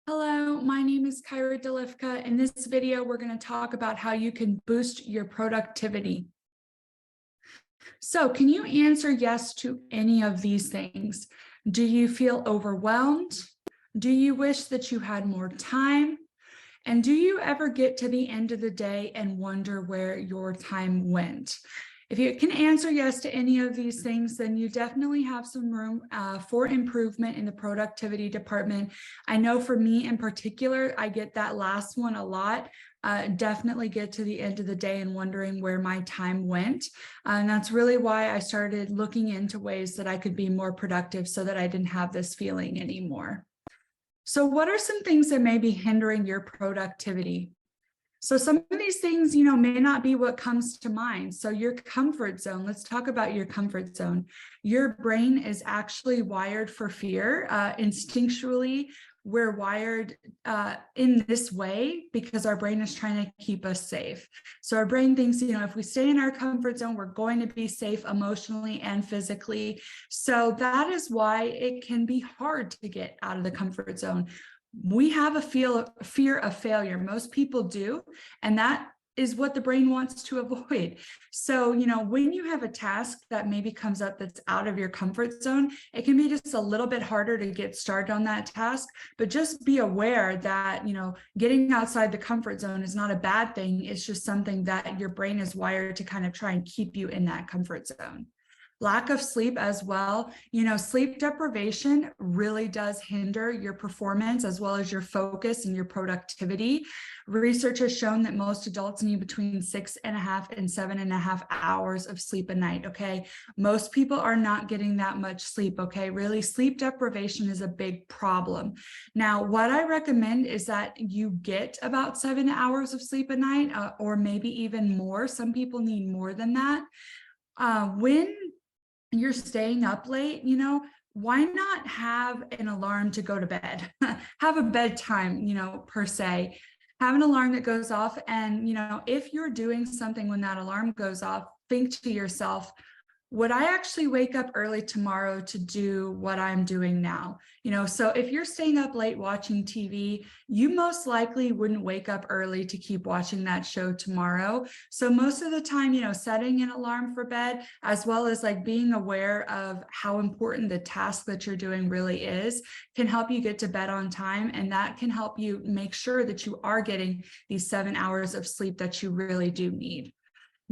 Hello, my name is Kyra Dolifka. In this video, we're going to talk about how you can boost your productivity. So, can you answer yes to any of these things? Do you feel overwhelmed? Do you wish that you had more time? And do you ever get to the end of the day and wonder where your time went? If you can answer yes to any of these things, then you definitely have some room for improvement in the productivity department. I know for me in particular, I get that last one a lot. Definitely get to the end of the day and wondering where my time went. And that's really why I started looking into ways that I could be more productive so that I didn't have this feeling anymore. So what are some things that may be hindering your productivity? So some of these things, may not be what comes to mind. So your comfort zone, let's talk about your comfort zone. Your brain is actually wired for fear. Instinctually, we're wired in this way because our brain is trying to keep us safe. So our brain thinks, if we stay in our comfort zone, we're going to be safe emotionally and physically. So that is why it can be hard to get out of the comfort zone. We have a fear of failure. Most people do, and that is what the brain wants to avoid. So, when you have a task that maybe comes up that's out of your comfort zone, it can be just a little bit harder to get started on that task, but just be aware that, getting outside the comfort zone is not a bad thing. It's just something that your brain is wired to kind of try and keep you in that comfort zone. Lack of sleep as well. Sleep deprivation really does hinder your performance as well as your focus and your productivity. Research has shown that most adults need between 6.5 and 7.5 hours of sleep a night, okay? Most people are not getting that much sleep, okay? Really, sleep deprivation is a big problem. Now, what I recommend is that you get about 7 hours of sleep a night, or maybe even more. Some people need more than that. When you're staying up late, why not have an alarm to go to bed? Have a bedtime, per se. Have an alarm that goes off. And, if you're doing something when that alarm goes off, think to yourself, would I actually wake up early tomorrow to do what I'm doing now? So if you're staying up late watching TV, you most likely wouldn't wake up early to keep watching that show tomorrow. So most of the time, setting an alarm for bed, as well as like being aware of how important the task that you're doing really is, can help you get to bed on time. And that can help you make sure that you are getting these 7 hours of sleep that you really do need.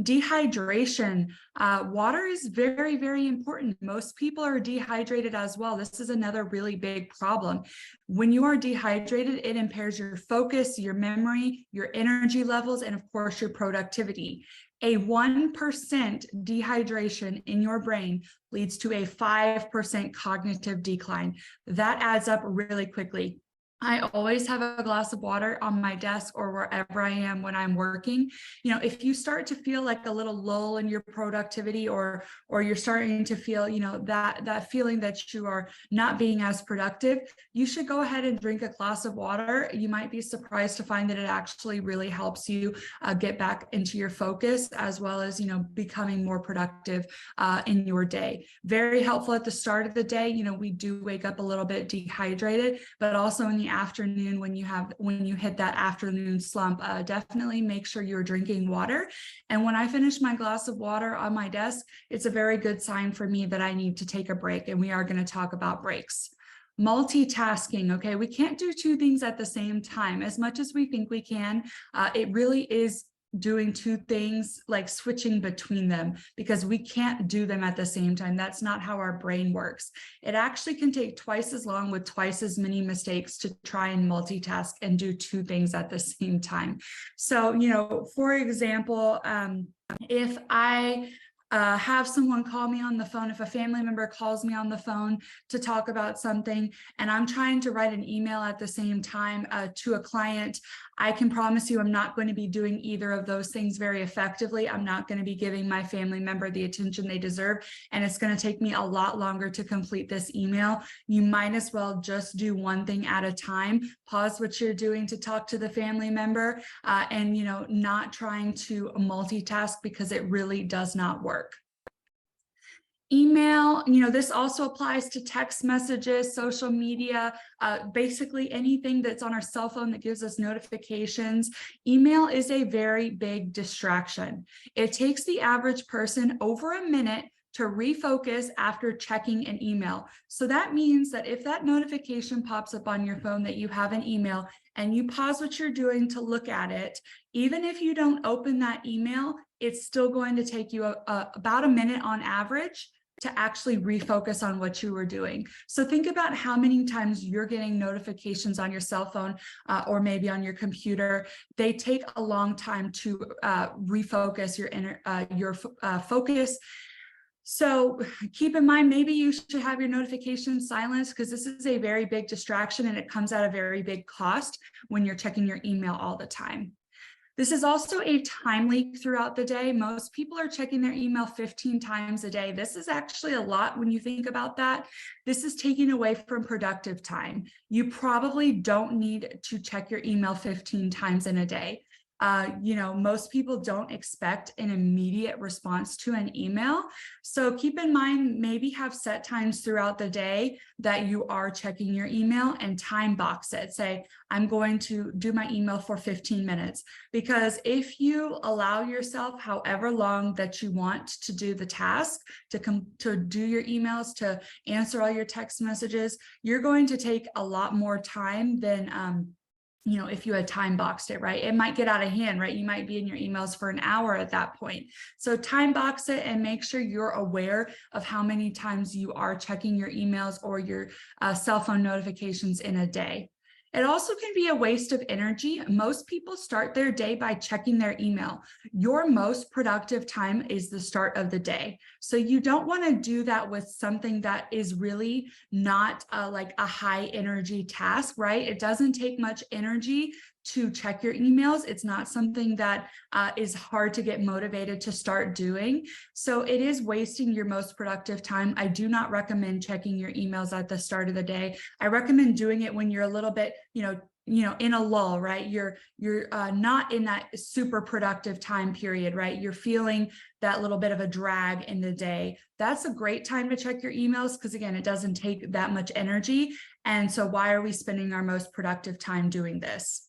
Dehydration. Water is very, very important. Most people are dehydrated as well. This is another really big problem. When you are dehydrated, it impairs your focus, your memory, your energy levels, and of course, your productivity. A 1% dehydration in your brain leads to a 5% cognitive decline. That adds up really quickly. I always have a glass of water on my desk or wherever I am when I'm working. If you start to feel like a little lull in your productivity, or you're starting to feel, that feeling that you are not being as productive, you should go ahead and drink a glass of water. You might be surprised to find that it actually really helps you get back into your focus, as well as, becoming more productive in your day. Very helpful at the start of the day. We do wake up a little bit dehydrated, but also in the afternoon, when you hit that afternoon slump, definitely make sure you're drinking water. And when I finish my glass of water on my desk, it's a very good sign for me that I need to take a break. And we are going to talk about breaks. Multitasking, okay? We can't do two things at the same time as much as we think we can. It really is doing two things, like switching between them, because we can't do them at the same time. That's not how our brain works. It actually can take twice as long with twice as many mistakes to try and multitask and do two things at the same time. So, for example, if I have someone call me on the phone, if a family member calls me on the phone to talk about something, and I'm trying to write an email at the same time to a client, I can promise you I'm not going to be doing either of those things very effectively. I'm not going to be giving my family member the attention they deserve, and it's going to take me a lot longer to complete this email. You might as well just do one thing at a time. Pause what you're doing to talk to the family member, and not trying to multitask, because it really does not work. Email, this also applies to text messages, social media, basically anything that's on our cell phone that gives us notifications. Email is a very big distraction. It takes the average person over a minute to refocus after checking an email. So that means that if that notification pops up on your phone that you have an email and you pause what you're doing to look at it, even if you don't open that email, it's still going to take you about a minute on average to actually refocus on what you were doing. So think about how many times you're getting notifications on your cell phone or maybe on your computer. They take a long time to refocus your focus. So keep in mind, maybe you should have your notifications silenced, because this is a very big distraction and it comes at a very big cost when you're checking your email all the time. This is also a time leak throughout the day. Most people are checking their email 15 times a day. This is actually a lot when you think about that. This is taking away from productive time. You probably don't need to check your email 15 times in a day. Most people don't expect an immediate response to an email. So keep in mind, maybe have set times throughout the day that you are checking your email and time box it. Say, I'm going to do my email for 15 minutes. Because if you allow yourself however long that you want to do the task, to do your emails, to answer all your text messages, you're going to take a lot more time than if you had time boxed it, right? It might get out of hand, right? You might be in your emails for an hour at that point. So time box it and make sure you're aware of how many times you are checking your emails or your cell phone notifications in a day. It also can be a waste of energy. Most people start their day by checking their email. Your most productive time is the start of the day. So you don't want to do that with something that is really not like a high energy task, right? It doesn't take much energy to check your emails. It's not something that is hard to get motivated to start doing. So it is wasting your most productive time. I do not recommend checking your emails at the start of the day. I recommend doing it when you're a little bit, in a lull, right? You're not in that super productive time period, right? You're feeling that little bit of a drag in the day. That's a great time to check your emails because, again, it doesn't take that much energy. And so why are we spending our most productive time doing this?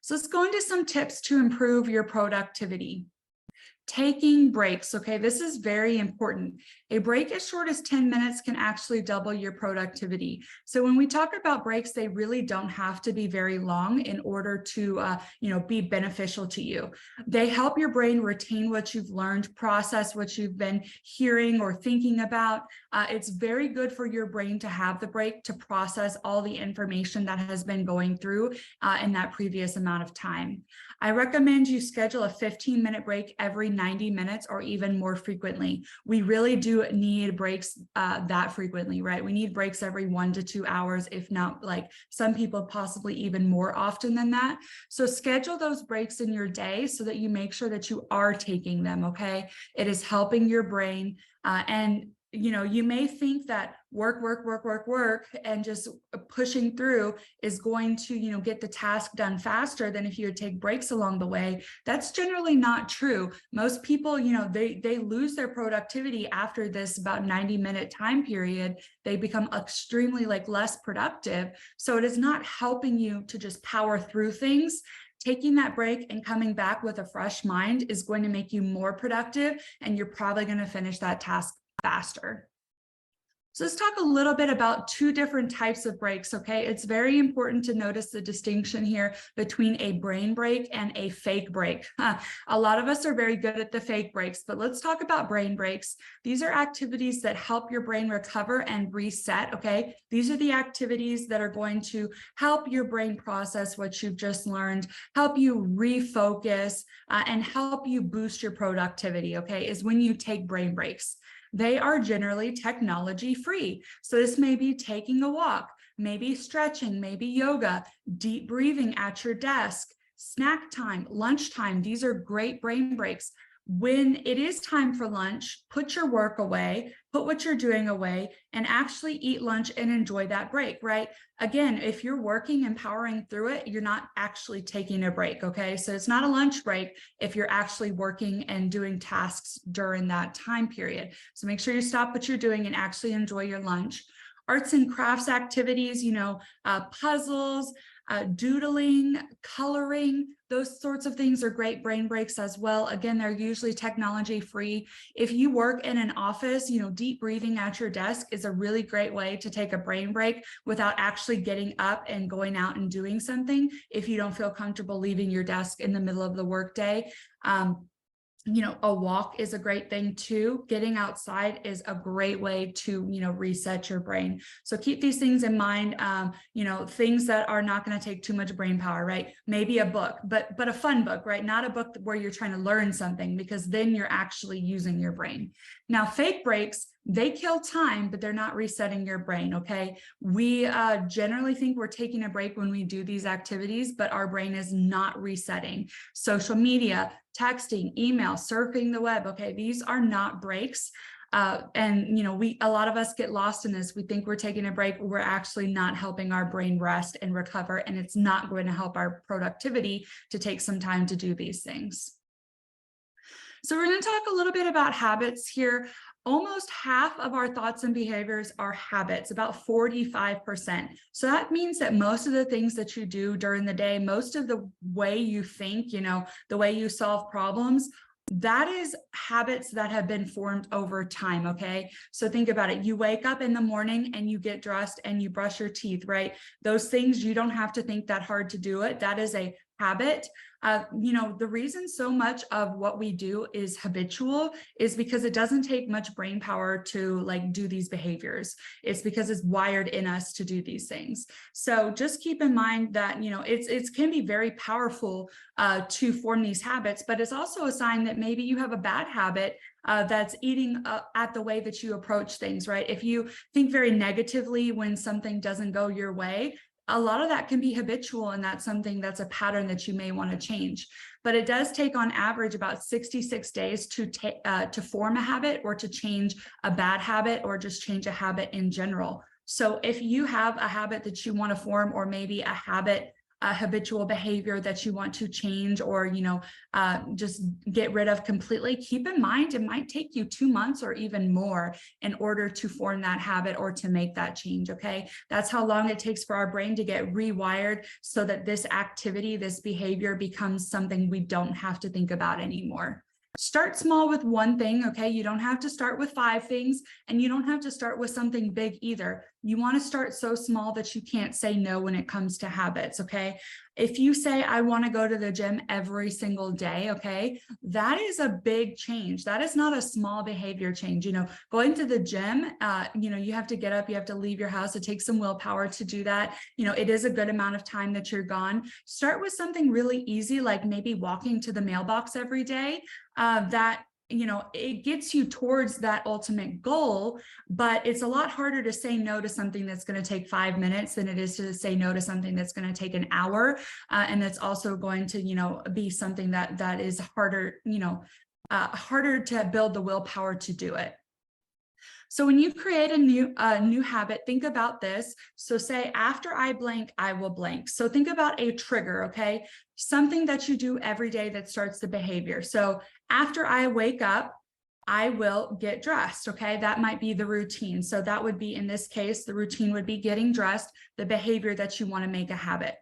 So let's go into some tips to improve your productivity. Taking breaks, okay, this is very important. A break as short as 10 minutes can actually double your productivity. So when we talk about breaks, they really don't have to be very long in order to, be beneficial to you. They help your brain retain what you've learned, process what you've been hearing or thinking about. It's very good for your brain to have the break to process all the information that has been going through in that previous amount of time. I recommend you schedule a 15-minute break every 90 minutes or even more frequently. We really do need breaks that frequently, right? We need breaks every 1 to 2 hours, if not, like some people possibly even more often than that. So schedule those breaks in your day so that you make sure that you are taking them, okay? It is helping your brain and you may think that work, and just pushing through is going to, get the task done faster than if you would take breaks along the way. That's generally not true. Most people, they lose their productivity after this about 90-minute time period. They become extremely less productive. So it is not helping you to just power through things. Taking that break and coming back with a fresh mind is going to make you more productive, and you're probably going to finish that task faster. So let's talk a little bit about two different types of breaks, okay? It's very important to notice the distinction here between a brain break and a fake break. A lot of us are very good at the fake breaks, but let's talk about brain breaks. These are activities that help your brain recover and reset, okay? These are the activities that are going to help your brain process what you've just learned, help you refocus, and help you boost your productivity, okay? Is when you take brain breaks. They are generally technology free. So this may be taking a walk, maybe stretching, maybe yoga, deep breathing at your desk, snack time, lunchtime. These are great brain breaks. when it is time for lunch, put your work away, put what you're doing away, and actually eat lunch and enjoy that break, right? Again, if you're working and powering through it, you're not actually taking a break, okay? So it's not a lunch break if you're actually working and doing tasks during that time period. So make sure you stop what you're doing and actually enjoy your lunch. Arts and crafts activities, puzzles, doodling, coloring, those sorts of things are great brain breaks as well. Again, they're usually technology free. If you work in an office, deep breathing at your desk is a really great way to take a brain break without actually getting up and going out and doing something if you don't feel comfortable leaving your desk in the middle of the workday. A walk is a great thing too. Getting outside is a great way to, reset your brain. So keep these things in mind, things that are not going to take too much brain power, right? Maybe a book, but a fun book, right? Not a book where you're trying to learn something, because then you're actually using your brain. Now, fake breaks, they kill time, but they're not resetting your brain, okay? We generally think we're taking a break when we do these activities, but our brain is not resetting. Social media, texting, email, surfing the web, okay? These are not breaks. A lot of us get lost in this. We think we're taking a break. We're actually not helping our brain rest and recover, and it's not going to help our productivity to take some time to do these things. So we're going to talk a little bit about habits here. Almost half of our thoughts and behaviors are habits, about 45%. So that means that most of the things that you do during the day, most of the way you think, the way you solve problems, that is habits that have been formed over time, okay? So think about it. You wake up in the morning and you get dressed and you brush your teeth, right? Those things, you don't have to think that hard to do it. That is a habit. The reason so much of what we do is habitual is because it doesn't take much brain power to do these behaviors. It's because it's wired in us to do these things. So just keep in mind that, it can be very powerful to form these habits, but it's also a sign that maybe you have a bad habit that's eating at the way that you approach things, right? If you think very negatively when something doesn't go your way, a lot of that can be habitual, and that's a pattern that you may want to change. But it does take on average about 66 days to form a habit, or to change a bad habit, or just change a habit in general. So if you have a habit that you want to form, or maybe a habitual behavior that you want to change, or just get rid of completely, keep in mind it might take you 2 months or even more in order to form that habit or to make that change, okay? That's how long it takes for our brain to get rewired so that this activity, this behavior becomes something we don't have to think about anymore. Start small with one thing, okay? You don't have to start with 5 things, and you don't have to start with something big either. You want to start so small that you can't say no when it comes to habits, okay? If you say, I want to go to the gym every single day, okay, that is a big change. That is not a small behavior change. Going to the gym, you have to get up, you have to leave your house. It takes some willpower to do that. It is a good amount of time that you're gone. Start with something really easy, like maybe walking to the mailbox every day. It gets you towards that ultimate goal, but it's a lot harder to say no to something that's going to take 5 minutes than it is to say no to something that's going to take an hour. And that's also going to, be something that is harder, harder to build the willpower to do it. So when you create a new habit, think about this. So say, after I blank, I will blank. So think about a trigger, okay? Something that you do every day that starts the behavior. So after I wake up, I will get dressed, okay? That might be the routine. So that would be, in this case, the routine would be getting dressed, the behavior that you want to make a habit.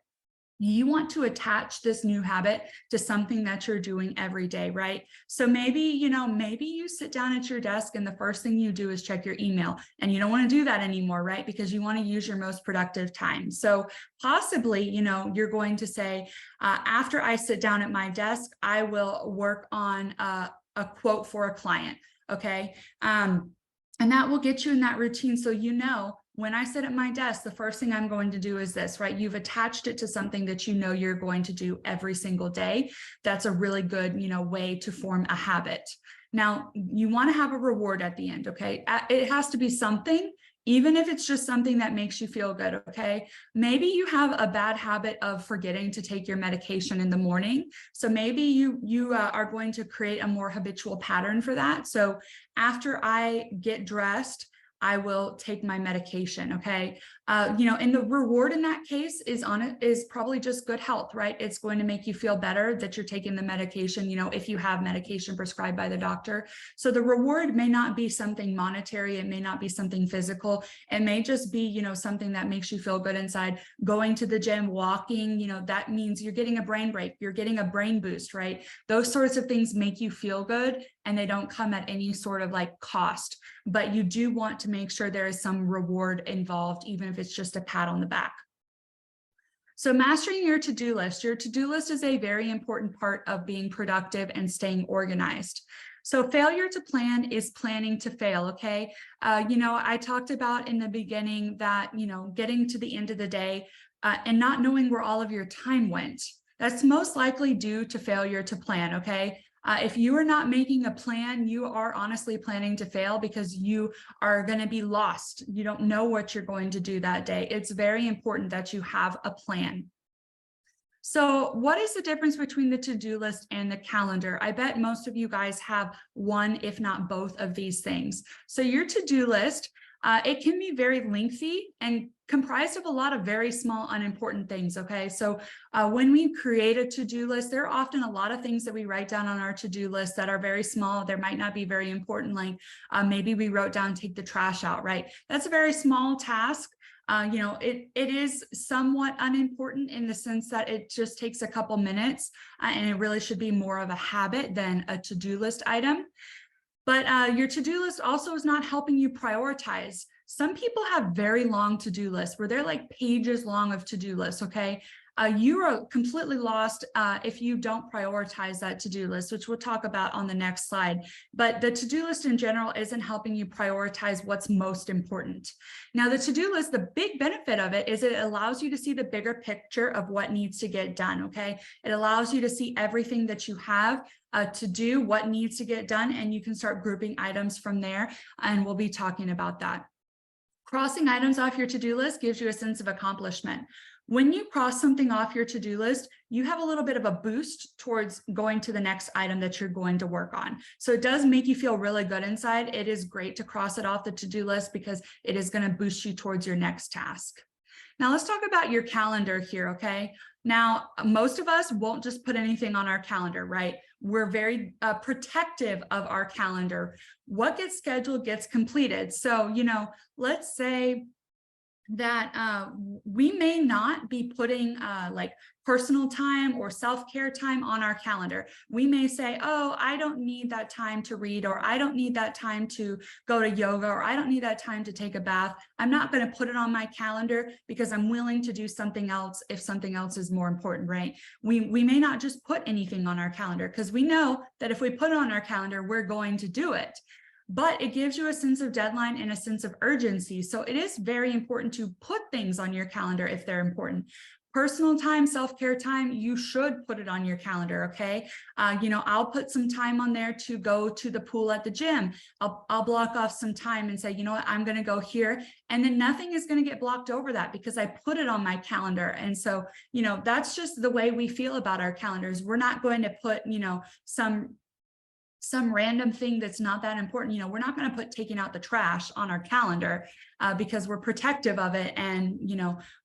You want to attach this new habit to something that you're doing every day, right? So maybe you sit down at your desk and the first thing you do is check your email, and you don't want to do that anymore, right? Because you want to use your most productive time. So possibly, you're going to say, after I sit down at my desk, I will work on a quote for a client, okay? And that will get you in that routine. So when I sit at my desk, the first thing I'm going to do is this, right? You've attached it to something that you're going to do every single day. That's a really good, way to form a habit. Now, you want to have a reward at the end, okay? It has to be something, even if it's just something that makes you feel good, okay? Maybe you have a bad habit of forgetting to take your medication in the morning. So maybe you are going to create a more habitual pattern for that. So after I get dressed, I will take my medication, okay? And the reward in that case is probably just good health, right? It's going to make you feel better that you're taking the medication, if you have medication prescribed by the doctor. So the reward may not be something monetary, it may not be something physical, it may just be, something that makes you feel good inside. Going to the gym, walking, that means you're getting a brain break, you're getting a brain boost, right? Those sorts of things make you feel good, and they don't come at any sort of like cost, but you do want to make sure there is some reward involved, even if it's just a pat on the back. So mastering your to-do list. Your to-do list is a very important part of being productive and staying organized. So failure to plan is planning to fail, okay? I talked about in the beginning that, getting to the end of the day and not knowing where all of your time went, that's most likely due to failure to plan, okay? If you are not making a plan, you are honestly planning to fail because you are going to be lost. You don't know what you're going to do that day. It's very important that you have a plan. So what is the difference between the to-do list and the calendar? I bet most of you guys have one, if not both of these things. So your to-do list, it can be very lengthy and comprised of a lot of very small, unimportant things, okay? So when we create a to-do list, there are often a lot of things that we write down on our to-do list that are very small. There might not be very important, like maybe we wrote down, take the trash out, right? That's a very small task. It is somewhat unimportant in the sense that it just takes a couple minutes and it really should be more of a habit than a to-do list item. But your to-do list also is not helping you prioritize. Some people have very long to-do lists where they're like pages long of to-do lists, okay? You are completely lost if you don't prioritize that to-do list, which we'll talk about on the next slide. But the to-do list in general isn't helping you prioritize what's most important. Now, the to-do list, the big benefit of it is it allows you to see the bigger picture of what needs to get done, okay? It allows you to see everything that you have to do, what needs to get done, and you can start grouping items from there, and we'll be talking about that. Crossing items off your to-do list gives you a sense of accomplishment. When you cross something off your to-do list, you have a little bit of a boost towards going to the next item that you're going to work on. So it does make you feel really good inside. It is great to cross it off the to-do list because it is going to boost you towards your next task. Now let's talk about your calendar here, okay? Now, most of us won't just put anything on our calendar, right? We're very protective of our calendar. What gets scheduled gets completed. So, let's say that we may not be putting like personal time or self-care time on our calendar. We may say, oh, I don't need that time to read, or I don't need that time to go to yoga, or I don't need that time to take a bath. I'm not going to put it on my calendar because I'm willing to do something else if something else is more important, right? We may not just put anything on our calendar because we know that if we put it on our calendar, we're going to do it. But it gives you a sense of deadline and a sense of urgency. So it is very important to put things on your calendar if they're important. Personal time, self-care time, you should put it on your calendar, okay? I'll put some time on there to go to the pool at the gym. I'll block off some time and say, you know what, I'm gonna go here. And then nothing is gonna get blocked over that because I put it on my calendar. And so, that's just the way we feel about our calendars. We're not going to put, some random thing that's not that important. We're not going to put taking out the trash on our calendar because we're protective of it. And,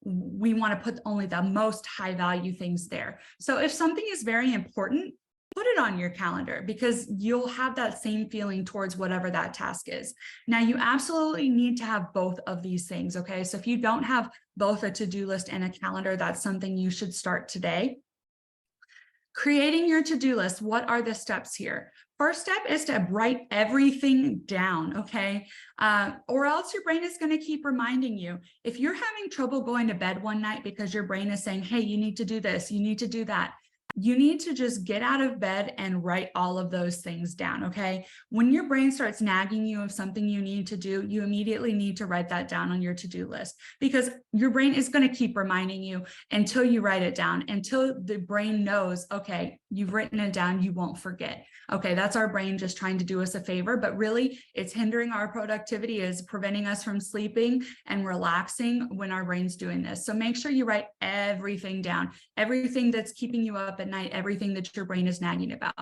we want to put only the most high value things there. So if something is very important, put it on your calendar because you'll have that same feeling towards whatever that task is. Now, you absolutely need to have both of these things. Okay. So if you don't have both a to-do list and a calendar, that's something you should start today. Creating your to-do list. What are the steps here? First step is to write everything down, okay? Or else your brain is going to keep reminding you. If you're having trouble going to bed one night because your brain is saying, hey, you need to do this, you need to do that, you need to just get out of bed and write all of those things down, okay? When your brain starts nagging you of something you need to do, you immediately need to write that down on your to-do list, because your brain is going to keep reminding you until you write it down, until the brain knows, okay, you've written it down, you won't forget. Okay, that's our brain just trying to do us a favor, but really it's hindering our productivity, is preventing us from sleeping and relaxing when our brain's doing this. So make sure you write everything down, everything that's keeping you up at night, everything that your brain is nagging about.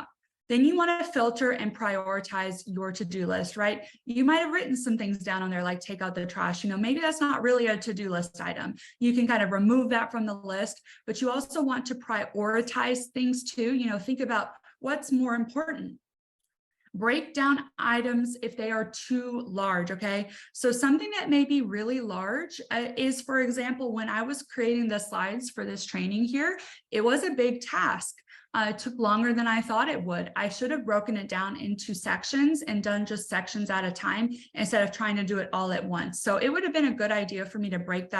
Then you want to filter and prioritize your to-do list, right? You might have written some things down on there, like take out the trash. Maybe that's not really a to-do list item. You can kind of remove that from the list, but you also want to prioritize things too. Think about what's more important. Break down items if they are too large, okay? So something that may be really large is, for example, when I was creating the slides for this training here, it was a big task. It took longer than I thought it would. I should have broken it down into sections and done just sections at a time instead of trying to do it all at once. So it would have been a good idea for me to break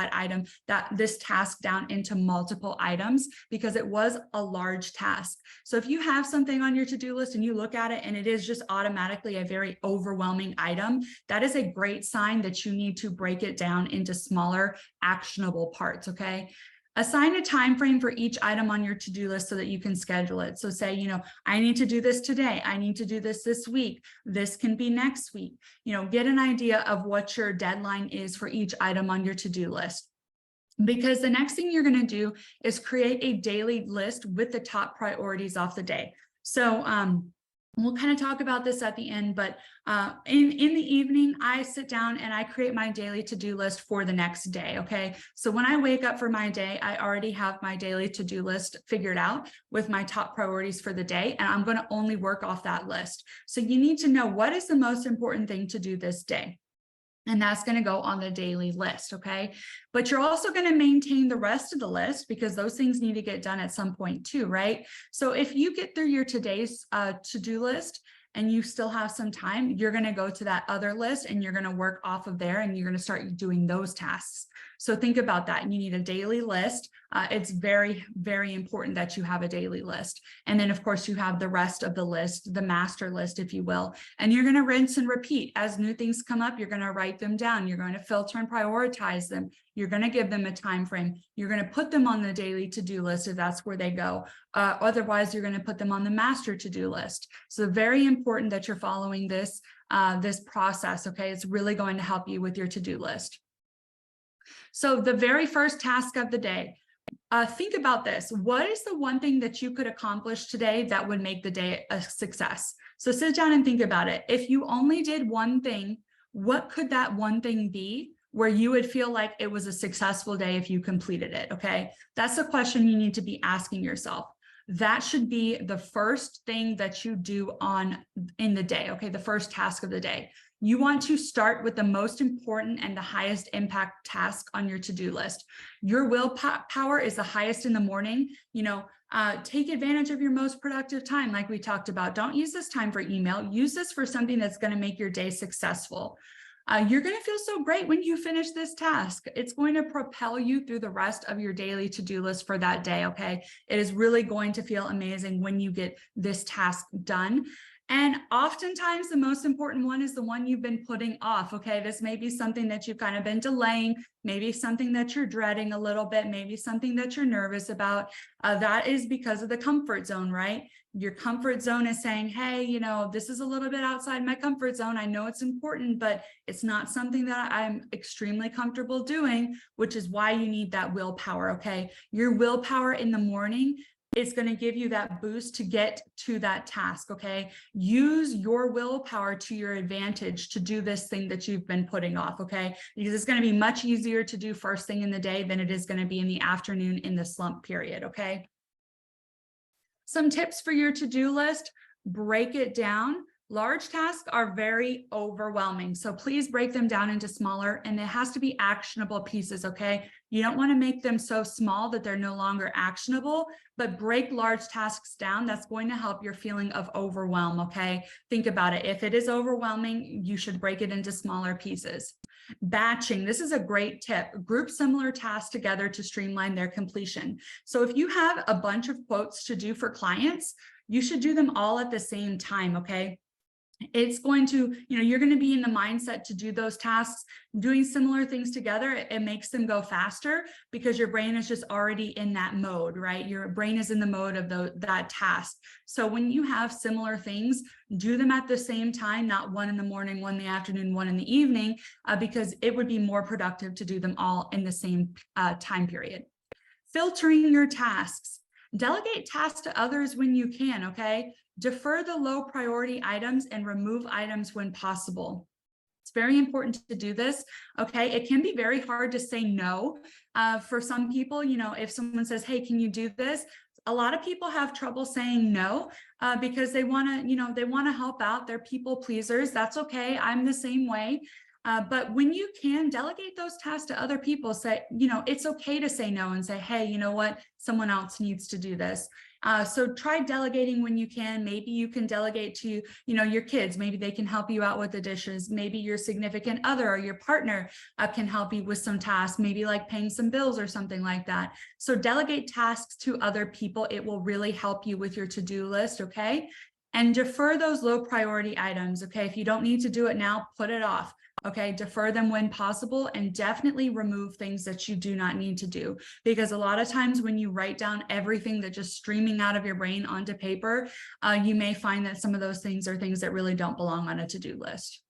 this task down into multiple items, because it was a large task. So if you have something on your to-do list and you look at it and it is just automatically a very overwhelming item, that is a great sign that you need to break it down into smaller, actionable parts, okay? Assign a time frame for each item on your to-do list so that you can schedule it. So say, I need to do this today. I need to do this week. This can be next week. Get an idea of what your deadline is for each item on your to-do list. Because the next thing you're going to do is create a daily list with the top priorities off the day. So, we'll kind of talk about this at the end, but in the evening, I sit down and I create my daily to-do list for the next day, okay? So when I wake up for my day, I already have my daily to-do list figured out with my top priorities for the day, and I'm going to only work off that list. So you need to know what is the most important thing to do this day. And that's going to go on the daily list, okay? But you're also going to maintain the rest of the list, because those things need to get done at some point too, right? So if you get through your today's to-do list and you still have some time, you're going to go to that other list and you're going to work off of there, and you're going to start doing those tasks. So think about that. You need a daily list. It's very, very important that you have a daily list. And then of course you have the rest of the list, the master list, if you will, and you're going to rinse and repeat. As new things come up, you're going to write them down. You're going to filter and prioritize them. You're going to give them a time frame. You're going to put them on the daily to-do list if that's where they go. Otherwise, you're going to put them on the master to-do list. So very important that you're following this process, okay? It's really going to help you with your to-do list. So the very first task of the day, think about this. What is the one thing that you could accomplish today that would make the day a success? So sit down and think about it. If you only did one thing, what could that one thing be where you would feel like it was a successful day if you completed it, okay? That's the question you need to be asking yourself. That should be the first thing that you do in the day, okay? The first task of the day. You want to start with the most important and the highest impact task on your to-do list. Your willpower is the highest in the morning. Take advantage of your most productive time, like we talked about. Don't use this time for email. Use this for something that's going to make your day successful. You're going to feel so great when you finish this task. It's going to propel you through the rest of your daily to-do list for that day, okay? It is really going to feel amazing when you get this task done. And oftentimes the most important one is the one you've been putting off, okay? This may be something that you've kind of been delaying, maybe something that you're dreading a little bit, maybe something that you're nervous about. That is because of the comfort zone, right? Your comfort zone is saying, hey, this is a little bit outside my comfort zone. I know it's important, but it's not something that I'm extremely comfortable doing, which is why you need that willpower, okay? Your willpower in the morning is going to give you that boost to get to that task, okay? Use your willpower to your advantage to do this thing that you've been putting off, okay? Because it's going to be much easier to do first thing in the day than it is going to be in the afternoon in the slump period, okay? Some tips for your to-do list: break it down. Large tasks are very overwhelming, so please break them down into smaller, and it has to be actionable pieces, okay? You don't want to make them so small that they're no longer actionable, but break large tasks down. That's going to help your feeling of overwhelm, okay? Think about it. If it is overwhelming, you should break it into smaller pieces. Batching, this is a great tip. Group similar tasks together to streamline their completion. So if you have a bunch of quotes to do for clients, you should do them all at the same time, okay? It's going to, you're going to be in the mindset to do those tasks. Doing similar things together, it makes them go faster because your brain is just already in that mode, right? Your brain is in the mode of that task. So when you have similar things, do them at the same time, not one in the morning, one in the afternoon, one in the evening, because it would be more productive to do them all in the same time period. Filtering your tasks. Delegate tasks to others when you can, okay? Defer the low priority items and remove items when possible. It's very important to do this, okay? It can be very hard to say no. For some people, if someone says, hey, can you do this? A lot of people have trouble saying no because they want to, help out. They're people pleasers. That's okay. I'm the same way. But when you can delegate those tasks to other people, say, it's okay to say no and say, hey, you know what? Someone else needs to do this. So try delegating when you can. Maybe you can delegate to, your kids. Maybe they can help you out with the dishes. Maybe your significant other or your partner can help you with some tasks, maybe like paying some bills or something like that. So delegate tasks to other people. It will really help you with your to-do list, okay? And defer those low priority items, okay? If you don't need to do it now, put it off. Okay, defer them when possible, and definitely remove things that you do not need to do. Because a lot of times when you write down everything that's just streaming out of your brain onto paper, you may find that some of those things are things that really don't belong on a to-do list.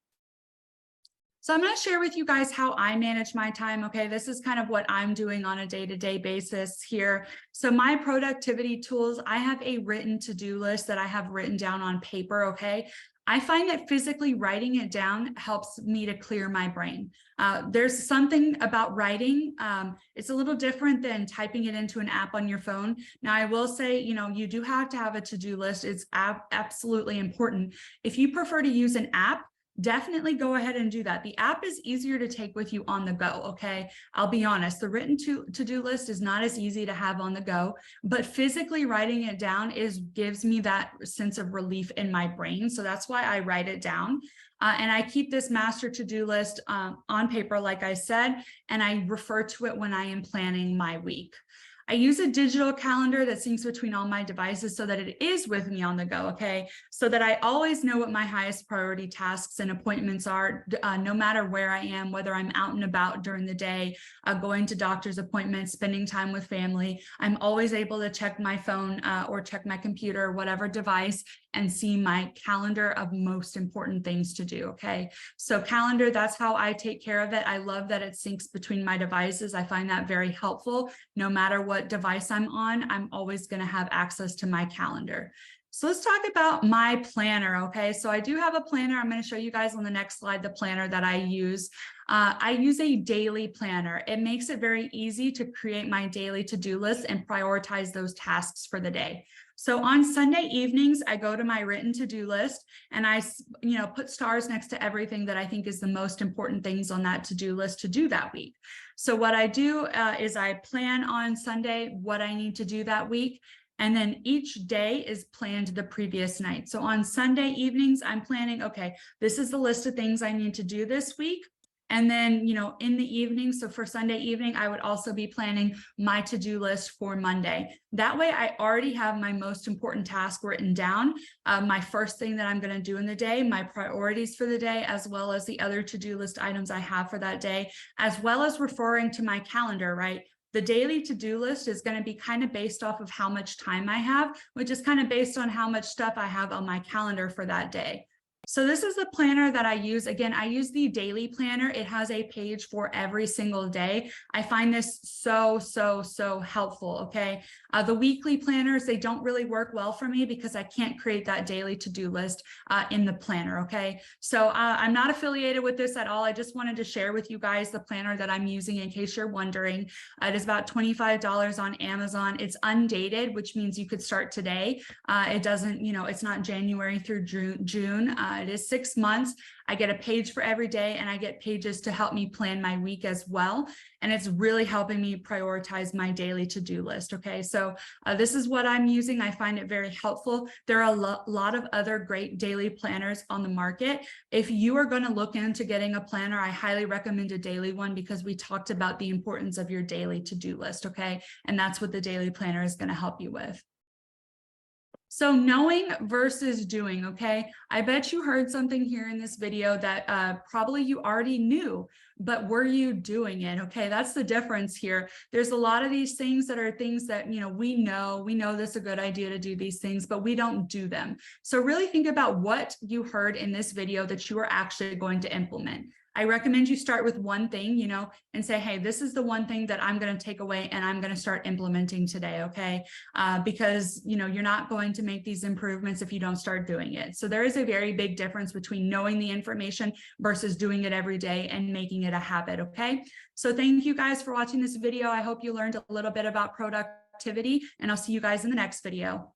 So I'm going to share with you guys how I manage my time. Okay, this is kind of what I'm doing on a day-to-day basis here. So my productivity tools, I have a written to-do list that I have written down on paper. Okay. I find that physically writing it down helps me to clear my brain. There's something about writing. It's a little different than typing it into an app on your phone. Now, I will say, you do have to have a to-do list. It's absolutely important. If you prefer to use an app, definitely go ahead and do that. The app is easier to take with you on the go, okay? I'll be honest, the written to-do list is not as easy to have on the go, but physically writing it down gives me that sense of relief in my brain. So that's why I write it down. And I keep this master to-do list on paper, like I said, and I refer to it when I am planning my week. I use a digital calendar that syncs between all my devices so that it is with me on the go, okay? So that I always know what my highest priority tasks and appointments are, no matter where I am, whether I'm out and about during the day, going to doctor's appointments, spending time with family. I'm always able to check my phone or check my computer, whatever device, and see my calendar of most important things to do, okay? So calendar, that's how I take care of it. I love that it syncs between my devices. I find that very helpful. No matter what device I'm on, I'm always gonna have access to my calendar. So let's talk about my planner, okay? So I do have a planner. I'm gonna show you guys on the next slide the planner that I use. I use a daily planner. It makes it very easy to create my daily to-do list and prioritize those tasks for the day. So on Sunday evenings, I go to my written to-do list and I, put stars next to everything that I think is the most important things on that to-do list to do that week. So what I do is I plan on Sunday what I need to do that week. And then each day is planned the previous night. So on Sunday evenings, I'm planning, okay, this is the list of things I need to do this week. And then, in the evening, so for Sunday evening, I would also be planning my to-do list for Monday. That way, I already have my most important task written down, my first thing that I'm going to do in the day, my priorities for the day, as well as the other to-do list items I have for that day, as well as referring to my calendar, right? The daily to-do list is going to be kind of based off of how much time I have, which is kind of based on how much stuff I have on my calendar for that day. So this is the planner that I use. Again, I use the daily planner. It has a page for every single day. I find this so helpful, okay? The weekly planners, they don't really work well for me because I can't create that daily to-do list in the planner, okay? So I'm not affiliated with this at all. I just wanted to share with you guys the planner that I'm using in case you're wondering. It is about $25 on Amazon. It's undated, which means you could start today. It doesn't, it's not January through June. It is 6 months. I get a page for every day, and I get pages to help me plan my week as well. And it's really helping me prioritize my daily to-do list. Okay, so this is what I'm using. I find it very helpful. There are a lot of other great daily planners on the market. If you are going to look into getting a planner, I highly recommend a daily one, because we talked about the importance of your daily to-do list. Okay, and that's what the daily planner is going to help you with. So knowing versus doing, okay? I bet you heard something here in this video that probably you already knew, but were you doing it? Okay, that's the difference here. There's a lot of these things that are things that, you know, we know this is a good idea to do these things, but we don't do them. So really think about what you heard in this video that you are actually going to implement. I recommend you start with one thing, you know, and say, hey, this is the one thing that I'm going to take away and I'm going to start implementing today. Okay. Because, you know, you're not going to make these improvements if you don't start doing it. So there is a very big difference between knowing the information versus doing it every day and making it a habit. Okay. So thank you guys for watching this video. I hope you learned a little bit about productivity, and I'll see you guys in the next video.